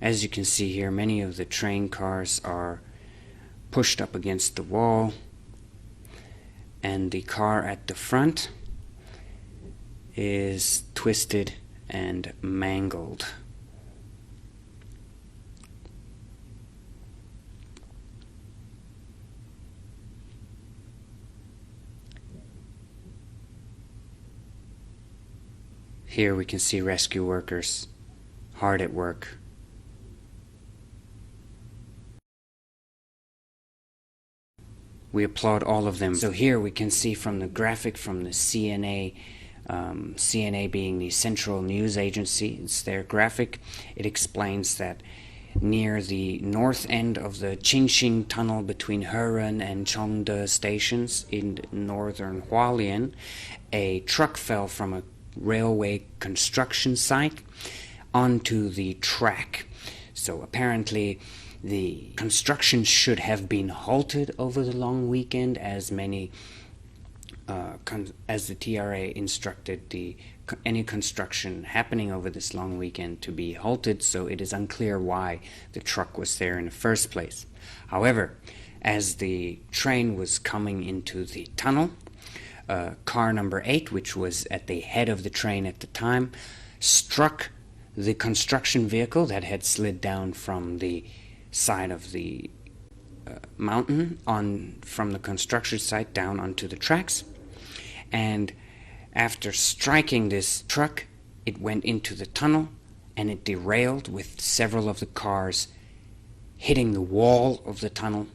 As you can see here, many of the train cars are pushed up against the wall, and the car at the front is twisted and mangled. Here we can see rescue workers hard at work. We applaud all of them. So here we can see from the graphic from the CNA, CNA being the Central News Agency, it's their graphic. It explains that near the north end of the Qingxing Tunnel between Heran and Chongde stations in northern Hualien, a truck fell from a railway construction site onto the track. So apparently the construction should have been halted over the long weekend, as many as the TRA instructed any construction happening over this long weekend to be halted, so it is unclear why the truck was there in the first place. However, as the train was coming into the tunnel, car number 8, which was at the head of the train at the time, struck the construction vehicle that had slid down from the side of the mountain from the construction site down onto the tracks, and after striking this truck, it went into the tunnel and it derailed, with several of the cars hitting the wall of the tunnel.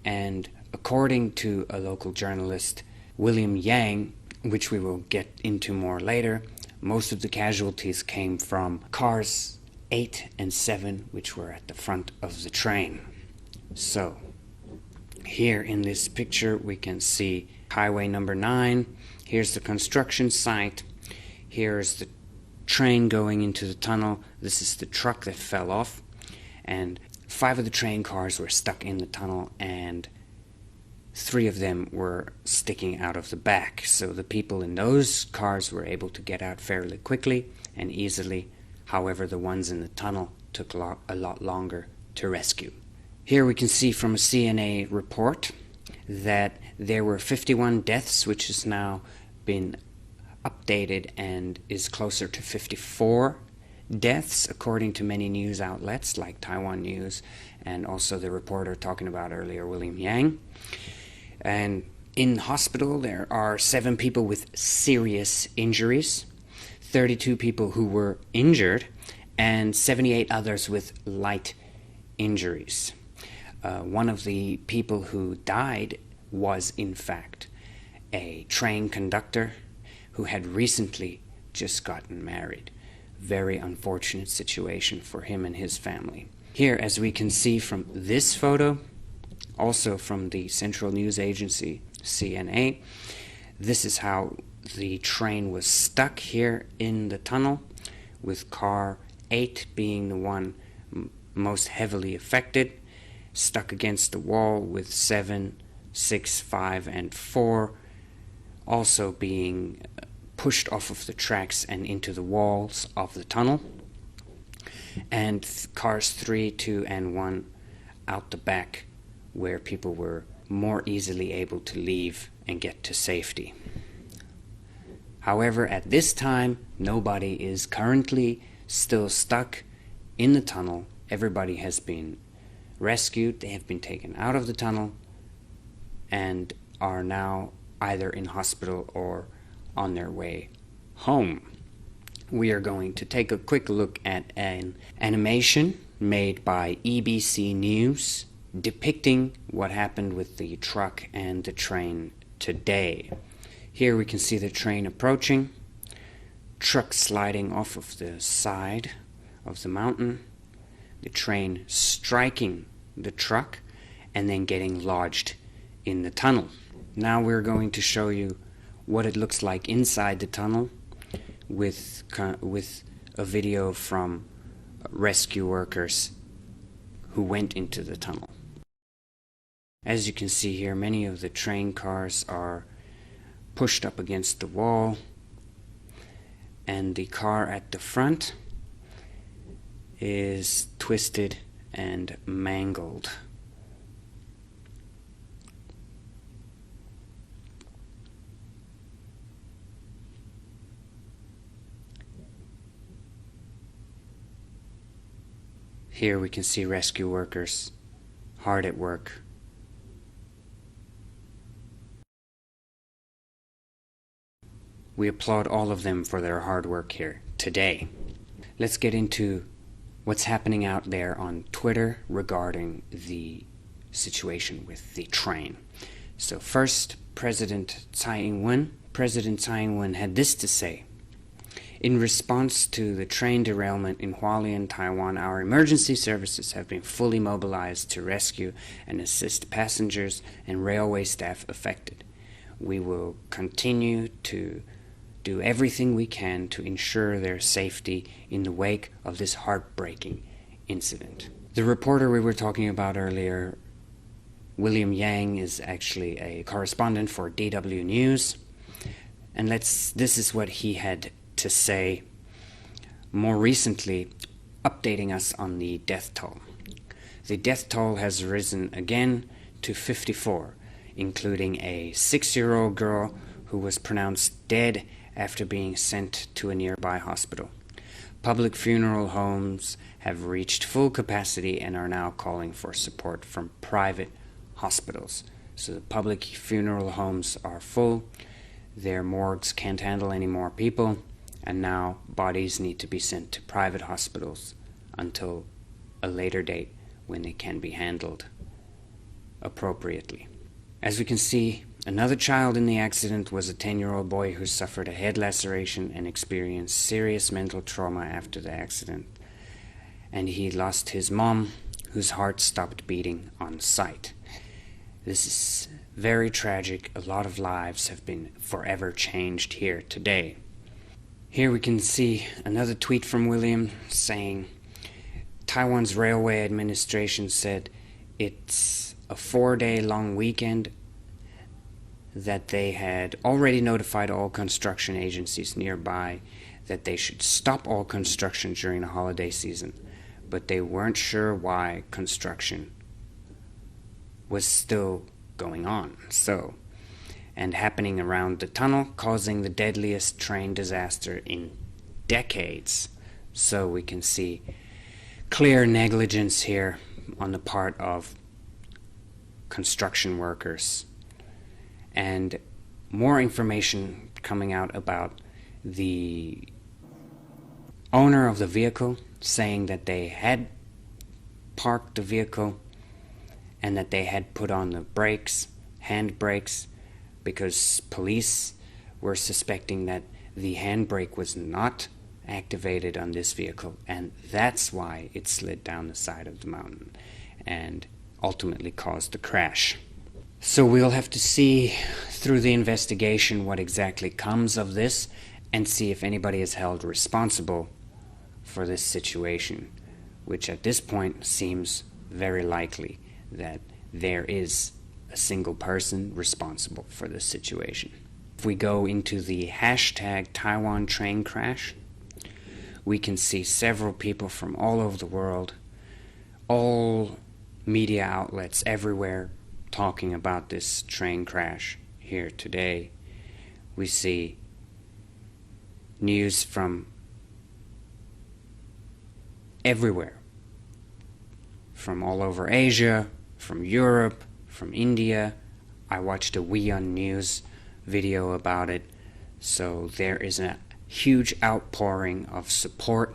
And according to a local journalist, William Yang, which we will get into more later, most of the casualties came from cars 8 and 7, which were at the front of the train. So here in this picture we can see highway number 9. Here's the construction site. Here's the train going into the tunnel. This is the truck that fell off, and 5 of the train cars were stuck in the tunnel, and 3 of them were sticking out of the back. So the people in those cars were able to get out fairly quickly and easily. However, the ones in the tunnel took a lot longer to rescue. Here we can see from a CNA report that there were 51 deaths, which has now been updated and is closer to 54 deaths, according to many news outlets like Taiwan News and also the reporter talking about earlier, William Yang. And in hospital there are 7 people with serious injuries, 32 people who were injured, and 78 others with light injuries. One of the people who died was in fact a train conductor who had recently just gotten married. Very unfortunate situation for him and his family. Here, as we can see from this photo, also from the Central News Agency, CNA, this is how the train was stuck here in the tunnel, with car 8 being the one most heavily affected, stuck against the wall, with 7, 6, 5, and 4 also being pushed off of the tracks and into the walls of the tunnel, and cars 3, 2, and 1 out the back, where people were more easily able to leave and get to safety. However, at this time, nobody is currently still stuck in the tunnel. Everybody has been rescued. They have been taken out of the tunnel and are now either in hospital or on their way home. We are going to take a quick look at an animation made by EBC News depicting what happened with the truck and the train today. Here we can see the train approaching, truck sliding off of the side of the mountain, the train striking the truck and then getting lodged in the tunnel. Now we're going to show you what it looks like inside the tunnel with a video from rescue workers who went into the tunnel. As you can see here, many of the train cars are pushed up against the wall, and the car at the front is twisted and mangled. Here we can see rescue workers hard at work. We applaud all of them for their hard work here today. Let's get into what's happening out there on Twitter regarding the situation with the train. So first, President Tsai Ing-wen had this to say. In response to the train derailment in Hualien, Taiwan, our emergency services have been fully mobilized to rescue and assist passengers and railway staff affected. We will continue to do everything we can to ensure their safety in the wake of this heartbreaking incident. The reporter we were talking about earlier, William Yang, is actually a correspondent for DW News, and this is what he had to say more recently, updating us on the death toll. The death toll has risen again to 54, including a 6-year-old girl who was pronounced dead after being sent to a nearby hospital. Public funeral homes have reached full capacity and are now calling for support from private hospitals. So the public funeral homes are full, their morgues can't handle any more people, and now bodies need to be sent to private hospitals until a later date when they can be handled appropriately. As we can see, another child in the accident was a 10-year-old boy who suffered a head laceration and experienced serious mental trauma after the accident. And he lost his mom, whose heart stopped beating on sight. This is very tragic. A lot of lives have been forever changed here today. Here we can see another tweet from William saying, Taiwan's railway administration said it's a 4-day long weekend, that they had already notified all construction agencies nearby that they should stop all construction during the holiday season, but they weren't sure why construction was still going on. And happening around the tunnel, causing the deadliest train disaster in decades. So we can see clear negligence here on the part of construction workers. And more information coming out about the owner of the vehicle, saying that they had parked the vehicle and that they had put on the brakes, hand brakes, because police were suspecting that the handbrake was not activated on this vehicle, and that's why it slid down the side of the mountain and ultimately caused the crash. So we'll have to see through the investigation what exactly comes of this and see if anybody is held responsible for this situation, which at this point seems very likely that there is a single person responsible for this situation. If we go into the hashtag Taiwan train crash, we can see several people from all over the world, all media outlets everywhere talking about this train crash here today. We see news from everywhere, from all over Asia, from Europe, from India. I watched a WeOn News video about it. So there is a huge outpouring of support.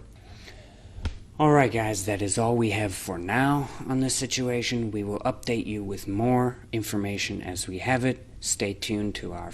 Alright guys, that is all we have for now on this situation. We will update you with more information as we have it. Stay tuned to our